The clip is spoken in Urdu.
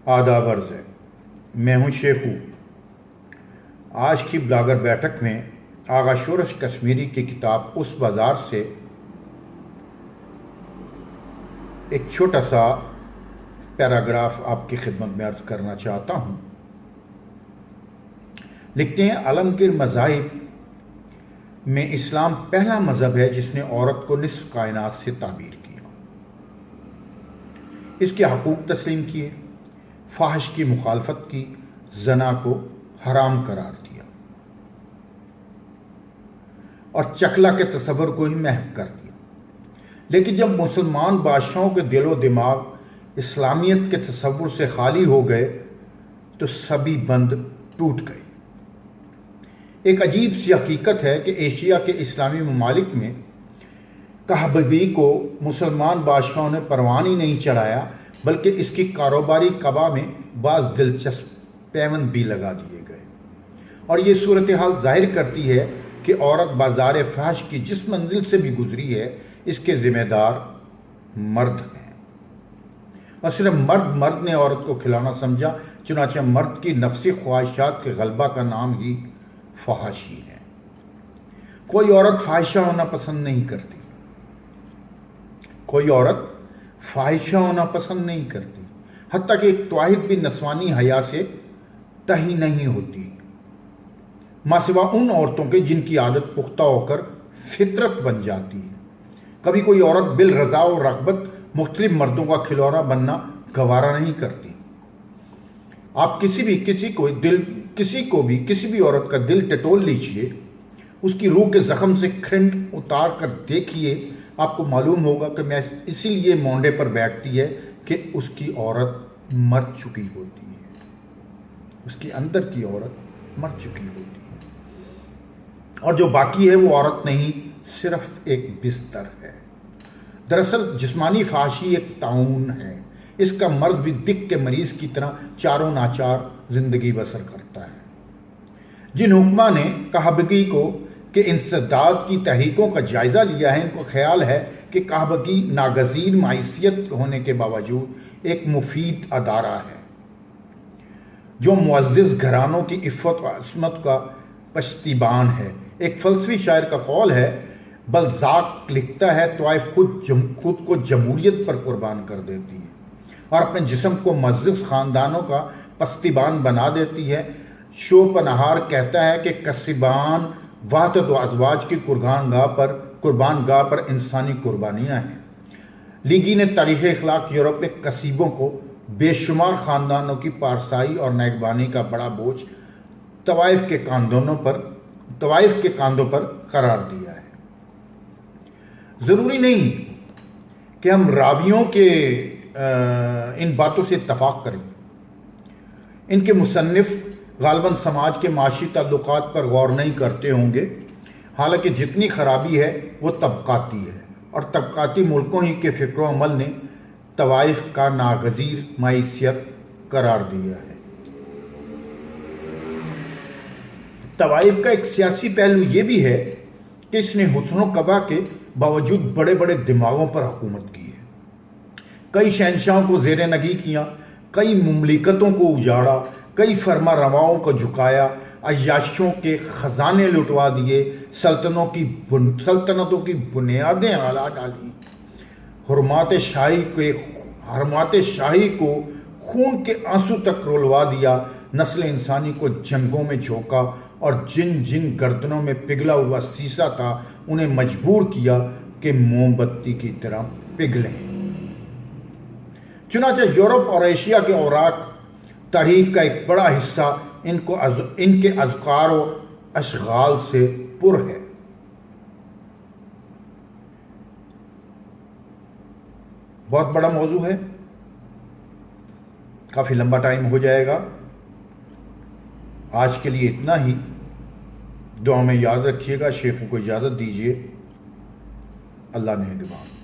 آداب عرض ہے، میں ہوں شیخو۔ آج کی بلاگر بیٹھک میں آغا شورش کشمیری کی کتاب اس بازار سے ایک چھوٹا سا پیراگراف آپ کی خدمت میں عرض کرنا چاہتا ہوں۔ لکھتے ہیں، عالمگیر مذاہب میں اسلام پہلا مذہب ہے جس نے عورت کو نصف کائنات سے تعبیر کیا، اس کے حقوق تسلیم کیے، فحش کی مخالفت کی، زنا کو حرام قرار دیا اور چکلا کے تصور کو ہی محو کر دیا۔ لیکن جب مسلمان بادشاہوں کے دل و دماغ اسلامیت کے تصور سے خالی ہو گئے تو سبھی بند ٹوٹ گئے۔ ایک عجیب سی حقیقت ہے کہ ایشیا کے اسلامی ممالک میں کعبگی کو مسلمان بادشاہوں نے پروان ہی نہیں چڑھایا، بلکہ اس کی کاروباری کعبہ میں بعض دلچسپ پیوند بھی لگا دیے گئے، اور یہ صورتحال ظاہر کرتی ہے کہ عورت بازار فحش کی جس منزل سے بھی گزری ہے، اس کے ذمہ دار مرد ہیں، اور صرف مرد نے عورت کو کھلانا سمجھا، چنانچہ مرد کی نفسی خواہشات کے غلبہ کا نام ہی فحاشی ہے۔ کوئی عورت فاحشہ ہونا پسند نہیں کرتی، کوئی عورت فاحشہ ہونا پسند نہیں کرتی، حتیٰ کہ ایک طواہد بھی نسوانی حیا سے تہی نہیں ہوتی، ماں سوا ان عورتوں کے جن کی عادت پختہ ہو کر فطرت بن جاتی ہے۔ کبھی کوئی عورت بالرضا و رغبت مختلف مردوں کا کھلونا بننا گوارا نہیں کرتی۔ آپ کسی کو بھی کسی بھی عورت کا دل ٹٹول لیجئے، اس کی روح کے زخم سے کھرنڈ اتار کر دیکھیے، آپ کو معلوم ہوگا کہ میں اسی لیے مونڈے پر بیٹھتی ہے کہ اس کی عورت مر چکی ہوتی ہے، اس کی اندر کی عورت مر چکی ہوتی ہے، اور جو باقی ہے وہ عورت نہیں، صرف ایک بستر ہے۔ دراصل جسمانی فحاشی ایک طاعون ہے، اس کا مرض بھی دق کے مریض کی طرح چاروں ناچار زندگی بسر کرتا ہے۔ جن حکماں نے کعبگی کو کہ انسداد کی تحریکوں کا جائزہ لیا ہے، ان کو خیال ہے کہ کعبگی ناگزیر معیشت ہونے کے باوجود ایک مفید ادارہ ہے جو معزز گھرانوں کی عفت و عصمت کا پشتیبان ہے۔ ایک فلسفی شاعر کا قول ہے، بلزاک لکھتا ہے، طوائف خود کو جمہوریت پر قربان کر دیتی ہے اور اپنے جسم کو معزز خاندانوں کا پشتیبان بنا دیتی ہے۔ شوپنہار کہتا ہے کہ کسبان وحدت و ازواج کی قربان گاہ پر انسانی قربانیاں ہیں۔ لیگی نے تاریخ اخلاق یورپ میں کسیبوں کو بے شمار خاندانوں کی پارسائی اور نگہبانی کا بڑا بوجھ طوائف کے کاندھوں پر قرار دیا ہے۔ ضروری نہیں کہ ہم راویوں کے ان باتوں سے اتفاق کریں۔ ان کے مصنف غالباً سماج کے معاشی تعلقات پر غور نہیں کرتے ہوں گے، حالانکہ جتنی خرابی ہے وہ طبقاتی ہے، اور طبقاتی ملکوں ہی کے فکر و عمل نے طوائف کا ناگزیر معیشت قرار دیا ہے۔ طوائف کا ایک سیاسی پہلو یہ بھی ہے کہ اس نے حسن و قبا کے باوجود بڑے بڑے دماغوں پر حکومت کی ہے، کئی شہنشاہوں کو زیر نگی کیا، کئی مملکتوں کو اجاڑا، کئی فرما رواؤں کو جھکایا، عیاشوں کے خزانے لٹوا دیے، سلطنتوں کی بنیادیں اعلیٰ ڈالی، حرمات شاہی کو خون کے آنسو تک رلوا دیا، نسل انسانی کو جنگوں میں جھونکا، اور جن گردنوں میں پگھلا ہوا سیسا تھا انہیں مجبور کیا کہ موم بتی کی طرح پگھلیں۔ چنانچہ یورپ اور ایشیا کے اوراق تاریخ کا ایک بڑا حصہ ان کے اذکار و اشغال سے پر ہے۔ بہت بڑا موضوع ہے، کافی لمبا ٹائم ہو جائے گا۔ آج کے لیے اتنا ہی، دعا میں یاد رکھیے گا۔ شیخو کو اجازت دیجیے، اللہ نگہبان۔